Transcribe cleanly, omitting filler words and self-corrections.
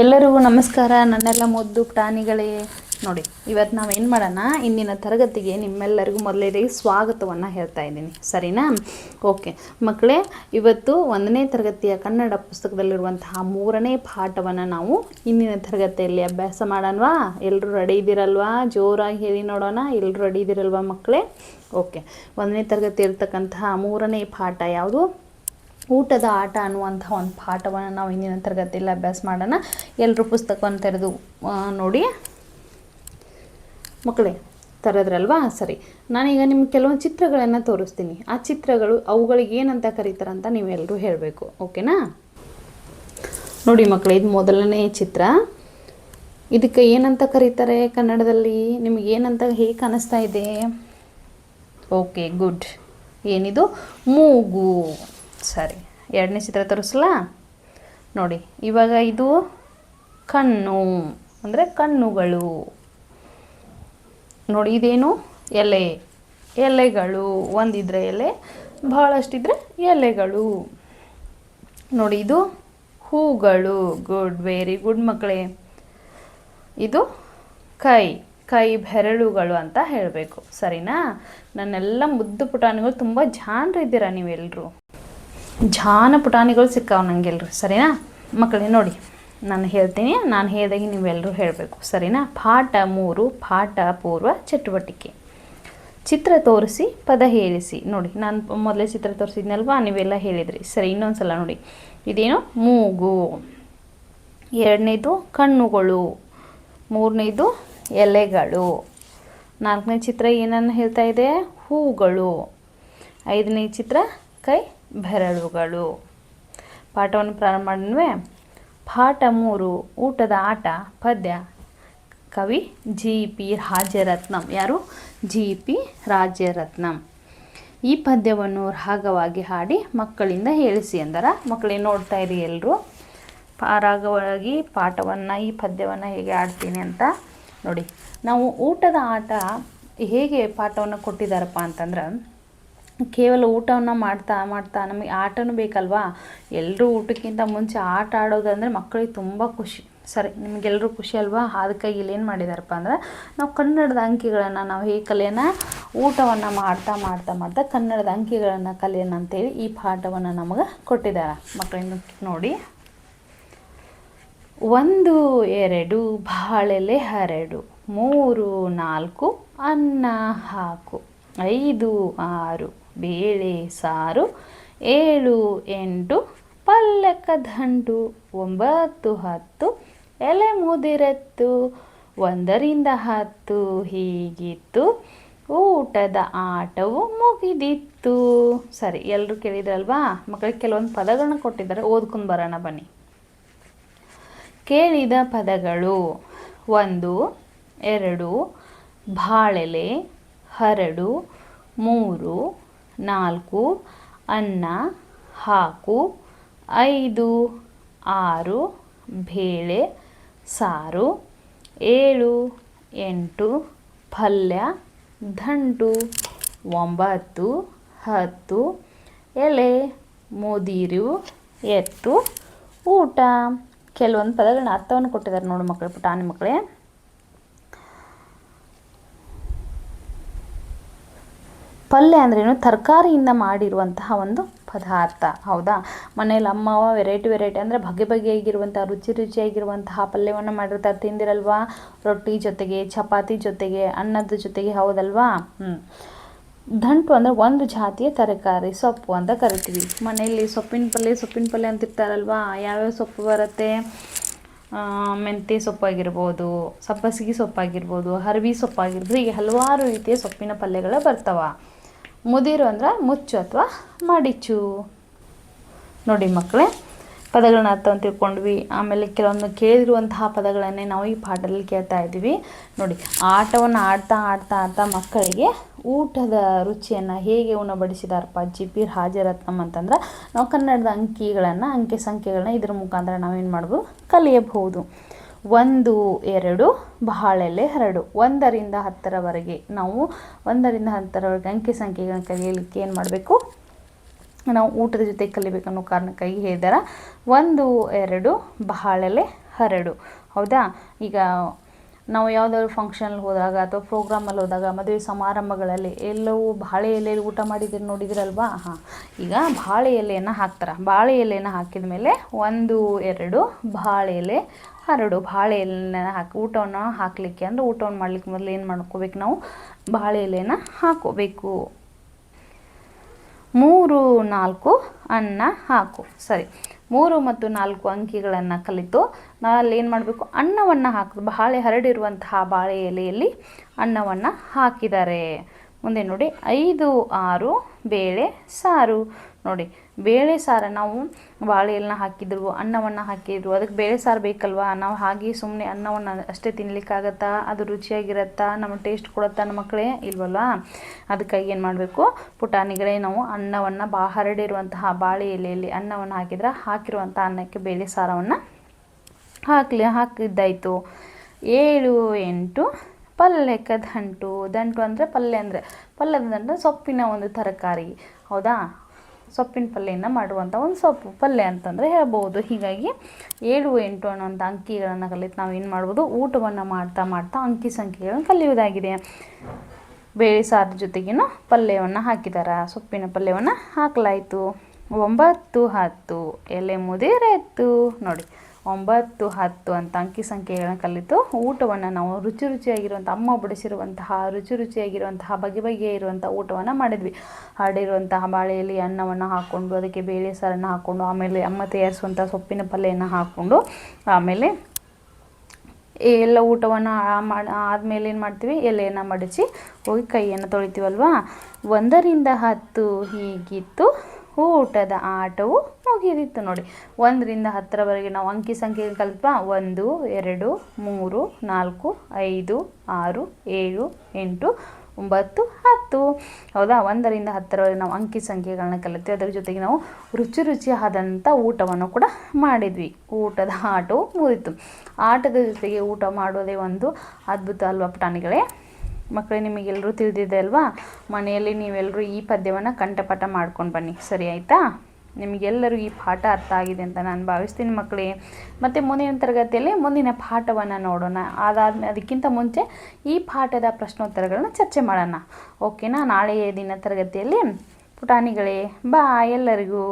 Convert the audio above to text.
ಎಲ್ಲರಿಗೂ ನಮಸ್ಕಾರ. ನನ್ನೆಲ್ಲ ಮುದ್ದು ಪ್ರಾಣಿಗಳೇ, ನೋಡಿ ಇವತ್ತು ನಾವೇನು ಮಾಡೋಣ, ಇಂದಿನ ತರಗತಿಗೆ ನಿಮ್ಮೆಲ್ಲರಿಗೂ ಮೊದಲೇದಾಗಿ ಸ್ವಾಗತವನ್ನು ಹೇಳ್ತಾ ಇದ್ದೀನಿ, ಸರಿನಾ? ಓಕೆ ಮಕ್ಕಳೇ, ಇವತ್ತು 1ನೇ ತರಗತಿಯ ಕನ್ನಡ ಪುಸ್ತಕದಲ್ಲಿರುವಂತಹ 3ನೇ ಪಾಠವನ್ನು ನಾವು ಇಂದಿನ ತರಗತಿಯಲ್ಲಿ ಅಭ್ಯಾಸ ಮಾಡೋಣವಾ? ಎಲ್ಲರೂ ರೆಡಿ ಇದ್ದೀರಲ್ವಾ? ಜೋರಾಗಿ ಹೇಳಿ ನೋಡೋಣ, ಎಲ್ಲರೂ ರೆಡಿ ಇದ್ದೀರಲ್ವಾ ಮಕ್ಕಳೇ? ಓಕೆ, 1ನೇ ತರಗತಿ ಇರ್ತಕ್ಕಂತಹ 3ನೇ ಪಾಠ ಯಾವುದು? ಊಟದ ಆಟ ಅನ್ನುವಂಥ ಒಂದು ಪಾಠವನ್ನು ನಾವು ಇಂದಿನ ತರಗತಿಯಲ್ಲಿ ಅಭ್ಯಾಸ ಮಾಡೋಣ. ಎಲ್ಲರೂ ಪುಸ್ತಕವನ್ನು ತೆರೆದು ನೋಡಿ ಮಕ್ಕಳೇ. ತರದ್ರಲ್ವಾ? ಸರಿ, ನಾನೀಗ ನಿಮ್ಗೆ ಕೆಲವೊಂದು ಚಿತ್ರಗಳನ್ನು ತೋರಿಸ್ತೀನಿ. ಆ ಚಿತ್ರಗಳು ಅವುಗಳಿಗೆ ಏನಂತ ಕರೀತಾರಂತ ನೀವೆಲ್ಲರೂ ಹೇಳಬೇಕು, ಓಕೆನಾ? ನೋಡಿ ಮಕ್ಕಳೇ, ಇದು ಮೊದಲನೇ ಚಿತ್ರ. ಇದಕ್ಕೆ ಏನಂತ ಕರೀತಾರೆ ಕನ್ನಡದಲ್ಲಿ? ನಿಮಗೆ ಏನಂತ ಹೇಗೆ ಕಾಣಿಸ್ತಾ ಇದೆ? Okay, good. ಏನಿದು? ಮೂಗು. ಸರಿ, ಎರಡನೇ ಚಿತ್ರ ತೋರಿಸಲಾ? ನೋಡಿ, ಇವಾಗ ಇದು ಕಣ್ಣು ಅಂದರೆ ಕಣ್ಣುಗಳು. ನೋಡಿ, ಇದೇನು? ಎಲೆ, ಎಲೆಗಳು. ಒಂದಿದ್ರೆ ಎಲೆ, ಬಹಳಷ್ಟಿದ್ರೆ ಎಲೆಗಳು. ನೋಡಿ, ಇದು ಹೂಗಳು. ಗುಡ್, ವೆರಿ ಗುಡ್ ಮಕ್ಕಳೇ. ಇದು ಕೈ, ಕೈ ಬೆರಳುಗಳು ಅಂತ ಹೇಳಬೇಕು, ಸರಿನಾ? ನನ್ನೆಲ್ಲ ಮುದ್ದು ಪುಟಾಣಿಗಳು ತುಂಬ ಜಾಣರಿದ್ದೀರಾ ನೀವೆಲ್ಲರೂ. ಜಾನ ಪುಟಾಣಿಗಳು ಸಿಕ್ಕಾವ ನನಗೆಲ್ಲರೂ, ಸರಿನಾ ಮಕ್ಕಳೇ? ನೋಡಿ, ನಾನು ಹೇಳ್ತೀನಿ, ನಾನು ಹೇಳಿದಾಗೆ ನೀವೆಲ್ಲರೂ ಹೇಳಬೇಕು, ಸರಿನಾ? ಪಾಠ 3, ಪಾಠ ಪೂರ್ವ ಚಟುವಟಿಕೆ. ಚಿತ್ರ ತೋರಿಸಿ ಪದ ಹೇಳಿಸಿ. ನೋಡಿ, ನಾನು ಮೊದಲೇ ಚಿತ್ರ ತೋರಿಸಿದ್ನಲ್ವಾ, ನೀವೆಲ್ಲ ಹೇಳಿದ್ರಿ. ಸರಿ, ಇನ್ನೊಂದು ಸಲ ನೋಡಿ. ಇದೇನು? ಮೂಗು. ಎರಡನೇದು ಕಣ್ಣುಗಳು. ಮೂರನೇದು ಎಲೆಗಳು. 4ನೇ ಚಿತ್ರ ಏನನ್ನು ಹೇಳ್ತಾ ಇದೆ? ಹೂಗಳು. 5ನೇ ಚಿತ್ರ ಕೈ ಬೆರಳುಗಳು. ಪಾಠವನ್ನು ಪ್ರಾರಂಭ ಮಾಡಿದ್ವೇ. ಪಾಠ 3, ಊಟದ ಆಟ. ಪದ್ಯ ಕವಿ GP ರಾಜರತ್ನಂ. ಯಾರು? GP ರಾಜರತ್ನಂ. ಈ ಪದ್ಯವನ್ನು ರಾಗವಾಗಿ ಹಾಡಿ ಮಕ್ಕಳಿಂದ ಹೇಳಿಸಿ ಅಂದರ. ಮಕ್ಕಳೇ ನೋಡ್ತಾ ಇರಿ ಎಲ್ಲರೂ, ರಾಗವಾಗಿ ಪಾಠವನ್ನು, ಈ ಪದ್ಯವನ್ನು ಹೇಗೆ ಆಡ್ತೀನಿ ಅಂತ ನೋಡಿ. ನಾವು ಊಟದ ಆಟ ಹೇಗೆ ಪಾಠವನ್ನು ಕೊಟ್ಟಿದ್ದಾರಪ್ಪ ಅಂತಂದ್ರೆ, ಕೇವಲ ಊಟವನ್ನು ಮಾಡ್ತಾ ಮಾಡ್ತಾ ನಮಗೆ ಆಟನೂ ಬೇಕಲ್ವಾ? ಎಲ್ಲರೂ ಊಟಕ್ಕಿಂತ ಮುಂಚೆ ಆಟ ಆಡೋದಂದರೆ ಮಕ್ಕಳಿಗೆ ತುಂಬ ಖುಷಿ. ಸರಿ, ನಿಮಗೆಲ್ಲರೂ ಖುಷಿ ಅಲ್ವಾ? ಅದಕ್ಕಾಗಿ ಇಲ್ಲೇನು ಮಾಡಿದಾರಪ್ಪ ಅಂದ್ರೆ, ನಾವು ಕನ್ನಡದ ಅಂಕಿಗಳನ್ನು ನಾವು ಹೇಗೆ ಕಲಿಯೋಣ? ಊಟವನ್ನು ಮಾಡ್ತಾ ಮಾಡ್ತಾ ಮಾಡ್ತಾ ಕನ್ನಡದ ಅಂಕಿಗಳನ್ನು ಕಲಿಯೋಣ ಅಂತೇಳಿ ಈ ಪಾಠವನ್ನು ನಮಗೆ ಕೊಟ್ಟಿದ್ದಾರೆ. ಮಕ್ಕಳಿಂದ ನೋಡಿ. 1 2 ಬಾಳೆಲೆ ಹರಡು, 3 4 ಅನ್ನ ಹಾಕು, 5 6 ಬೇಳೆ ಸಾರು, 7 8 ಪಲ್ಯಕ ದಂಡು, 9 10 ಎಲೆ ಮುದಿರೆತ್ತು, 1 ರಿಂದ 10 ಹೀಗಿತ್ತು, ಊಟದ ಆಟವು ಮುಗಿದಿತ್ತು. ಸರಿ, ಎಲ್ಲರೂ ಕೇಳಿದ್ರಲ್ವಾ ಮಕ್ಕಳಿಗೆ? ಕೆಲವೊಂದು ಪದಗಳನ್ನ ಕೊಟ್ಟಿದ್ದಾರೆ, ಓದ್ಕೊಂಡು ಬರೋಣ ಬನ್ನಿ. ಕೇಳಿದ ಪದಗಳು: 1 2 ಬಾಳೆಲೆ, ಹರಡು, 3 4 ಅನ್ನ ಹಾಕು, 5 6 ಬೇಳೆ ಸಾರು, 7 8 ಪಲ್ಯ ದಂಟು, 9 10 ಎಲೆ ಮುದಿರು ಎತ್ತು, ಊಟ. ಕೆಲವೊಂದು ಪದಗಳನ್ನ ಅರ್ಥವನ್ನು ಕೊಟ್ಟಿದ್ದಾರೆ ನೋಡಿ ಮಕ್ಕಳು, ಪುಟಾಣಿ ಮಕ್ಕಳೇ. ಪಲ್ಯ ಅಂದ್ರೇನು? ತರಕಾರಿಯಿಂದ ಮಾಡಿರುವಂತಹ ಒಂದು ಪದಾರ್ಥ, ಹೌದಾ? ಮನೇಲಿ ಅಮ್ಮವ ವೆರೈಟಿ ಅಂದರೆ ಬಗೆ ಬಗೆಯಾಗಿರುವಂಥ ರುಚಿಯಾಗಿರುವಂತಹ ಪಲ್ಯವನ್ನು ಮಾಡಿರ್ತಾರೆ, ತಿಂದಿರಲ್ವಾ? ರೊಟ್ಟಿ ಜೊತೆಗೆ, ಚಪಾತಿ ಜೊತೆಗೆ, ಅನ್ನದ ಜೊತೆಗೆ, ಹೌದಲ್ವಾ? ದಂಟು ಅಂದರೆ ಒಂದು ಜಾತಿಯ ತರಕಾರಿ, ಸೊಪ್ಪು ಅಂತ ಕರಿತೀವಿ. ಮನೆಯಲ್ಲಿ ಸೊಪ್ಪಿನ ಪಲ್ಯ ಅಂತಿರ್ತಾರಲ್ವಾ? ಯಾವ್ಯಾವ ಸೊಪ್ಪು ಬರುತ್ತೆ? ಮೆಂತ್ಯ ಸೊಪ್ಪಾಗಿರ್ಬೋದು, ಸಬ್ಬಸಿಗೆ ಸೊಪ್ಪಾಗಿರ್ಬೋದು, ಹರವಿ ಸೊಪ್ಪಾಗಿರ್ಬೋದು, ಹೀಗೆ ಹಲವಾರು ರೀತಿಯ ಸೊಪ್ಪಿನ ಪಲ್ಯಗಳು ಬರ್ತಾವ. ಮುದಿರು ಅಂದ್ರೆ ಮುಚ್ಚು ಅಥವಾ ಮಡಿಚು. ನೋಡಿ ಮಕ್ಕಳೇ, ಪದಗಳನ್ನ ಅರ್ಥವನ್ನು ತಿಳ್ಕೊಂಡ್ವಿ. ಆಮೇಲೆ ಕೆಲವೊಂದು ಕೇಳಿರುವಂತಹ ಪದಗಳನ್ನೇ ನಾವು ಈ ಪಾಠದಲ್ಲಿ ಕೇಳ್ತಾ ಇದ್ದೀವಿ. ನೋಡಿ, ಆಟವನ್ನು ಆಡ್ತಾ ಆಡ್ತಾ ಆಡ್ತಾ ಮಕ್ಕಳಿಗೆ ಊಟದ ರುಚಿಯನ್ನು ಹೇಗೆ ಉಣಬಡಿಸಿದಾರಪ್ಪ GP ರಾಜರತ್ನಂ ಅಂತಂದ್ರೆ, ನಾವು ಕನ್ನಡದ ಅಂಕೆ ಸಂಖ್ಯೆಗಳನ್ನ ಇದ್ರ ಮುಖಾಂತರ ನಾವೇನು ಮಾಡ್ಬೋದು? ಕಲಿಯಬಹುದು. 1 2 ಬಾಳೆಲೆ ಹರಡು. 1 ರಿಂದ 10ರವರೆಗೆ ನಾವು 1 ರಿಂದ 10ರವರೆಗೆ ಅಂಕೆ ಸಂಖ್ಯೆಗಳನ್ನು ಕಲಿಯಲಿಕ್ಕೆ ಏನು ಮಾಡಬೇಕು? ನಾವು ಊಟದ ಜೊತೆ ಕಲಿಬೇಕನ್ನೋ ಕಾರಣಕ್ಕಾಗಿ ಹೇಳಿದಾರ. 1 2 ಬಾಳೆಲೆ ಹರಡು. ಹೌದಾ? ಈಗ ನಾವು ಯಾವುದಾದ್ರು ಫಂಕ್ಷನಲ್ಲಿ ಹೋದಾಗ ಅಥವಾ ಪ್ರೋಗ್ರಾಮಲ್ಲಿ ಹೋದಾಗ ಮದುವೆ ಸಮಾರಂಭಗಳಲ್ಲಿ ಎಲ್ಲವೂ ಬಾಳೆ ಎಲೆಯಲ್ಲಿ ಊಟ ಮಾಡಿದ್ದೀರಿ ನೋಡಿದಿರಲ್ವಾ? ಹಾಂ, ಈಗ ಬಾಳೆ ಎಲೆಯನ್ನು ಹಾಕ್ತಾರೆ. ಬಾಳೆ ಎಲೆಯನ್ನು ಹಾಕಿದ ಮೇಲೆ 1 2 ಬಾಳೆ ಎಲೆ ಹರಡು. ಬಾಳೆ ಎಲೆನ ಹಾಕಿ ಊಟವನ್ನು ಹಾಕಲಿಕ್ಕೆ ಅಂದರೆ ಊಟವನ್ನು ಮಾಡಲಿಕ್ಕೆ ಮೊದಲು ಏನು ಮಾಡ್ಕೋಬೇಕು ನಾವು? ಬಾಳೆ ಎಲೆನ ಹಾಕೋಬೇಕು. 3 4 ಅನ್ನ ಹಾಕು. ಸರಿ, 3 ಮತ್ತು 4 ಅಂಕಿಗಳನ್ನು ಕಲಿತು ನಾವು ಅಲ್ಲಿ ಏನು ಮಾಡಬೇಕು? ಅನ್ನವನ್ನು ಹಾಕೋದು. ಬಾಳೆ ಹರಡಿರುವಂತಹ ಬಾಳೆ ಎಲೆಯಲ್ಲಿ ಅನ್ನವನ್ನು ಹಾಕಿದ್ದಾರೆ. ಮುಂದೆ ನೋಡಿ 5 6 ಬೇಳೆ ಸಾರು. ನೋಡಿ, ಬೇಳೆ ಸಾರು ನಾವು ಬಾಳೆ ಎಲೆನ ಹಾಕಿದ್ರು, ಅನ್ನವನ್ನು ಹಾಕಿದ್ರು, ಅದಕ್ಕೆ ಬೇಳೆ ಸಾರು ಬೇಕಲ್ವಾ? ನಾವು ಹಾಗೆ ಸುಮ್ಮನೆ ಅನ್ನವನ್ನು ಅಷ್ಟೇ ತಿನ್ನಲಿಕ್ಕಾಗತ್ತಾ? ಅದು ರುಚಿಯಾಗಿರುತ್ತಾ? ನಮಗೆ ಟೇಸ್ಟ್ ಕೊಡುತ್ತಾ ನಮ್ಮ ಮಕ್ಕಳೇ? ಇಲ್ವಲ್ವಾ? ಅದಕ್ಕಾಗಿ ಏನು ಮಾಡಬೇಕು? ಪುಟಾಣಿಗಳೇ, ನಾವು ಅನ್ನವನ್ನು ಹರಡಿರುವಂತಹ ಬಾಳೆ ಎಲೆಯಲ್ಲಿ ಅನ್ನವನ್ನು ಹಾಕಿದ್ರೆ ಹಾಕಿರುವಂಥ ಅನ್ನಕ್ಕೆ ಬೇಳೆ ಸಾರವನ್ನು ಹಾಕಿದ್ದಾಯಿತು. 7 8 ಪಲ್ಯಕ್ಕೆ ದಂಟು. ದಂಟು ಅಂದರೆ ಪಲ್ಯ, ಅಂದರೆ ಪಲ್ಯದ ದಂಟು ಸೊಪ್ಪಿನ ಒಂದು ತರಕಾರಿ. ಹೌದಾ? ಸೊಪ್ಪಿನ ಪಲ್ಯನ ಮಾಡುವಂಥ ಒಂದು ಸೊಪ್ಪು ಪಲ್ಯ ಅಂತಂದರೆ ಹೇಳ್ಬೋದು. ಹೀಗಾಗಿ 7 8 ಅನ್ನೋಂಥ ಅಂಕಿಗಳನ್ನು ಕಲಿತು ನಾವು ಏನು ಮಾಡ್ಬೋದು? ಊಟವನ್ನು ಮಾಡ್ತಾ ಮಾಡ್ತಾ ಅಂಕಿ ಸಂಖ್ಯೆಗಳನ್ನು ಕಲಿಯುವುದಾಗಿದೆ. ಬೇಳೆ ಸಾರು ಜೊತೆಗೇನು ಪಲ್ಯವನ್ನು ಹಾಕಿದ್ದಾರೆ, ಸೊಪ್ಪಿನ ಪಲ್ಯವನ್ನು ಹಾಕಲಾಯಿತು. 9 10 ಎಲೆ ಮುದಿರೆತ್ತು. ನೋಡಿ, 9 10 ಅಂತ ಅಂಕಿ ಸಂಖ್ಯೆಗಳನ್ನು ಕಲಿತು ಊಟವನ್ನು ನಾವು ರುಚಿಯಾಗಿರುವಂಥ ಅಮ್ಮ ಬಡಿಸಿರುವಂತಹ ರುಚಿಯಾಗಿರುವಂತಹ ಬಗೆ ಇರುವಂಥ ಊಟವನ್ನು ಮಾಡಿದ್ವಿ. ಹರಡಿರುವಂತಹ ಬಾಳೆಯಲ್ಲಿ ಅನ್ನವನ್ನು ಹಾಕ್ಕೊಂಡು ಅದಕ್ಕೆ ಬೇಳೆ ಸಾರನ್ನು ಹಾಕ್ಕೊಂಡು ಆಮೇಲೆ ಅಮ್ಮ ತಯಾರಿಸುವಂಥ ಸೊಪ್ಪಿನ ಪಲ್ಯವನ್ನು ಹಾಕ್ಕೊಂಡು ಆಮೇಲೆ ಎಲ್ಲ ಊಟವನ್ನು ಆದಮೇಲೆ ಏನು ಮಾಡ್ತೀವಿ? ಎಲೆಯನ್ನು ಮಡಚಿ ಹೋಗಿ ಕೈಯನ್ನು ತೊಳಿತೀವಲ್ವಾ? 1 ರಿಂದ 10 ಹೀಗಿತ್ತು ಊಟದ ಆಟವು ಮುಗಿದಿತ್ತು. ನೋಡಿ, 1 ರಿಂದ 10ರವರೆಗೆ ನಾವು ಅಂಕಿ ಸಂಖ್ಯೆ ಕಲಿತ್ವಾ? 1 2 3 4 5 6 7 8 9 10. ಹೌದಾ? 1 ರಿಂದ 10ರವರೆಗೆ ನಾವು ಅಂಕಿ ಸಂಖ್ಯೆಗಳನ್ನ ಕಲಿತ್ವಿ. ಅದರ ಜೊತೆಗೆ ನಾವು ರುಚಿಯಾದಂಥ ಊಟವನ್ನು ಕೂಡ ಮಾಡಿದ್ವಿ. ಊಟದ ಆಟವು ಮುಗಿದಿತ್ತು. ಆಟದ ಜೊತೆಗೆ ಊಟ ಮಾಡೋದೇ ಒಂದು ಅದ್ಭುತ ಅಲ್ವಾ ಪುಟಾಣಿಗಳೇ? ಮಕ್ಕಳೇ, ನಿಮಗೆಲ್ಲರೂ ತಿಳಿದಿದೆ ಅಲ್ವಾ? ಮನೆಯಲ್ಲಿ ನೀವೆಲ್ಲರೂ ಈ ಪದ್ಯವನ್ನು ಕಂಠಪಾಠ ಮಾಡ್ಕೊಂಡು ಬನ್ನಿ. ಸರಿ ಆಯಿತಾ? ನಿಮಗೆಲ್ಲರೂ ಈ ಪಾಠ ಅರ್ಥ ಆಗಿದೆ ಅಂತ ನಾನು ಭಾವಿಸ್ತೀನಿ ಮಕ್ಕಳೇ. ಮತ್ತು ಮುಂದಿನ ತರಗತಿಯಲ್ಲಿ ಮುಂದಿನ ಪಾಠವನ್ನು ನೋಡೋಣ. ಅದಕ್ಕಿಂತ ಮುಂಚೆ ಈ ಪಾಠದ ಪ್ರಶ್ನೋತ್ತರಗಳನ್ನ ಚರ್ಚೆ ಮಾಡೋಣ. ಓಕೆನಾ? ನಾಳೆಯ ದಿನ ತರಗತಿಯಲ್ಲಿ ಪುಟಾಣಿಗಳೇ, ಬಾಯ್ ಎಲ್ಲರಿಗೂ.